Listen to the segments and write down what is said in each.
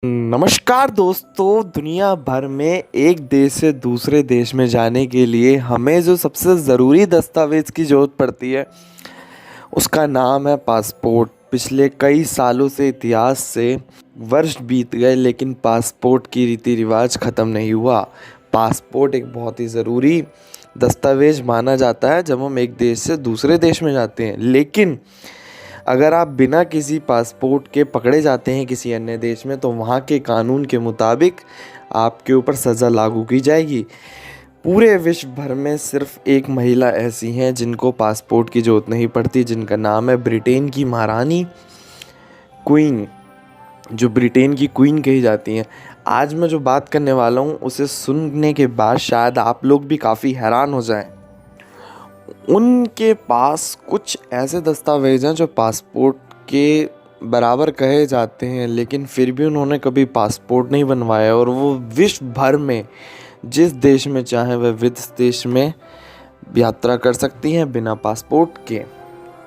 नमस्कार दोस्तों, दुनिया भर में एक देश से दूसरे देश में जाने के लिए हमें जो सबसे ज़रूरी दस्तावेज़ की ज़रूरत पड़ती है उसका नाम है पासपोर्ट। पिछले कई सालों से इतिहास से वर्ष बीत गए लेकिन पासपोर्ट की रीति रिवाज ख़त्म नहीं हुआ। पासपोर्ट एक बहुत ही ज़रूरी दस्तावेज़ माना जाता है जब हम एक देश से दूसरे देश में जाते हैं। लेकिन अगर आप बिना किसी पासपोर्ट के पकड़े जाते हैं किसी अन्य देश में तो वहाँ के कानून के मुताबिक आपके ऊपर सज़ा लागू की जाएगी। पूरे विश्व भर में सिर्फ एक महिला ऐसी हैं जिनको पासपोर्ट की ज़रूरत नहीं पड़ती, जिनका नाम है ब्रिटेन की महारानी क्वीन, जो ब्रिटेन की क्वीन कही जाती हैं। आज मैं जो बात करने वाला हूँ उसे सुनने के बाद शायद आप लोग भी काफ़ी हैरान हो जाएं। उनके पास कुछ ऐसे दस्तावेज़ हैं जो पासपोर्ट के बराबर कहे जाते हैं, लेकिन फिर भी उन्होंने कभी पासपोर्ट नहीं बनवाया और वो विश्व भर में जिस देश में चाहे वह विदेश देश में यात्रा कर सकती हैं बिना पासपोर्ट के।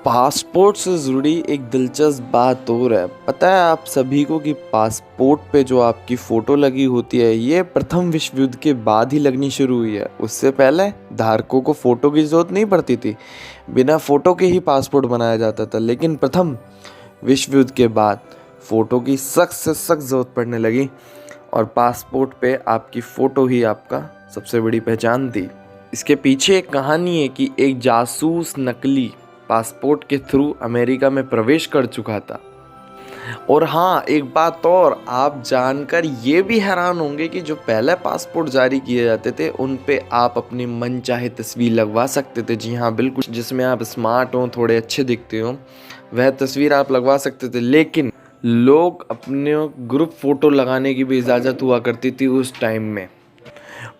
पासपोर्ट से जुड़ी एक दिलचस्प बात और है। पता है आप सभी को कि पासपोर्ट पे जो आपकी फ़ोटो लगी होती है ये प्रथम विश्व युद्ध के बाद ही लगनी शुरू हुई है। उससे पहले धारकों को फ़ोटो की ज़रूरत नहीं पड़ती थी, बिना फ़ोटो के ही पासपोर्ट बनाया जाता था। लेकिन प्रथम विश्व युद्ध के बाद फ़ोटो की सख्त से सख्त ज़रूरत पड़ने लगी और पासपोर्ट पे आपकी फ़ोटो ही आपका सबसे बड़ी पहचान थी। इसके पीछे एक कहानी है कि एक जासूस नकली पासपोर्ट के थ्रू अमेरिका में प्रवेश कर चुका था। और हाँ, एक बात और आप जानकर ये भी हैरान होंगे कि जो पहले पासपोर्ट जारी किए जाते थे उन पे आप अपनी मनचाहे तस्वीर लगवा सकते थे। जी हाँ, बिल्कुल, जिसमें आप स्मार्ट हो, थोड़े अच्छे दिखते हो, वह तस्वीर आप लगवा सकते थे। लेकिन लोग अपने ग्रुप फ़ोटो लगाने की भी इजाज़त हुआ करती थी उस टाइम में।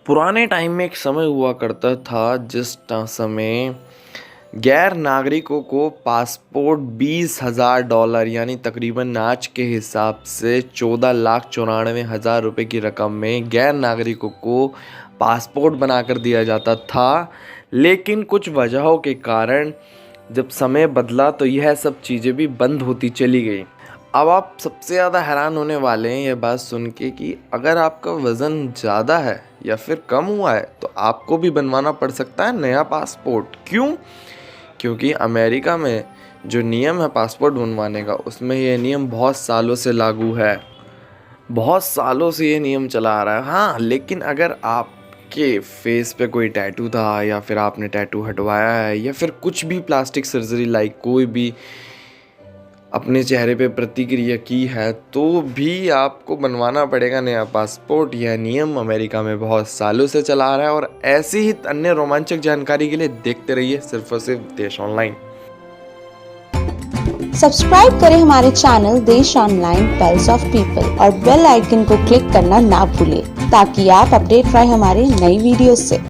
पुराने टाइम में एक समय हुआ करता था जिस समय गैर नागरिकों को पासपोर्ट $20,000 यानी तकरीबन आज के हिसाब से 14,94,000 रुपये की रकम में गैर नागरिकों को पासपोर्ट बनाकर दिया जाता था। लेकिन कुछ वजहों के कारण जब समय बदला तो यह सब चीज़ें भी बंद होती चली गई। अब आप सबसे ज़्यादा हैरान होने वाले हैं यह बात सुन के कि अगर आपका वज़न ज़्यादा है या फिर कम हुआ है तो आपको भी बनवाना पड़ सकता है नया पासपोर्ट। क्यों? क्योंकि अमेरिका में जो नियम है पासपोर्ट बनवाने का, उसमें ये नियम बहुत सालों से लागू है, बहुत सालों से ये नियम चला आ रहा है। हाँ, लेकिन अगर आपके फेस पे कोई टैटू था या फिर आपने टैटू हटवाया है या फिर कुछ भी प्लास्टिक सर्जरी लाइक कोई भी अपने चेहरे पे प्रतिक्रिया की है तो भी आपको बनवाना पड़ेगा नया पासपोर्ट। यह नियम अमेरिका में बहुत सालों से चला आ रहा है और ऐसी ही अन्य रोमांचक जानकारी के लिए देखते रहिए सिर्फ और सिर्फ देश ऑनलाइन। सब्सक्राइब करें हमारे चैनल देश ऑनलाइन पल्स ऑफ पीपल और बेल आइकन को क्लिक करना ना भूलें ताकि आप अपडेट रहे हमारे नई वीडियो से।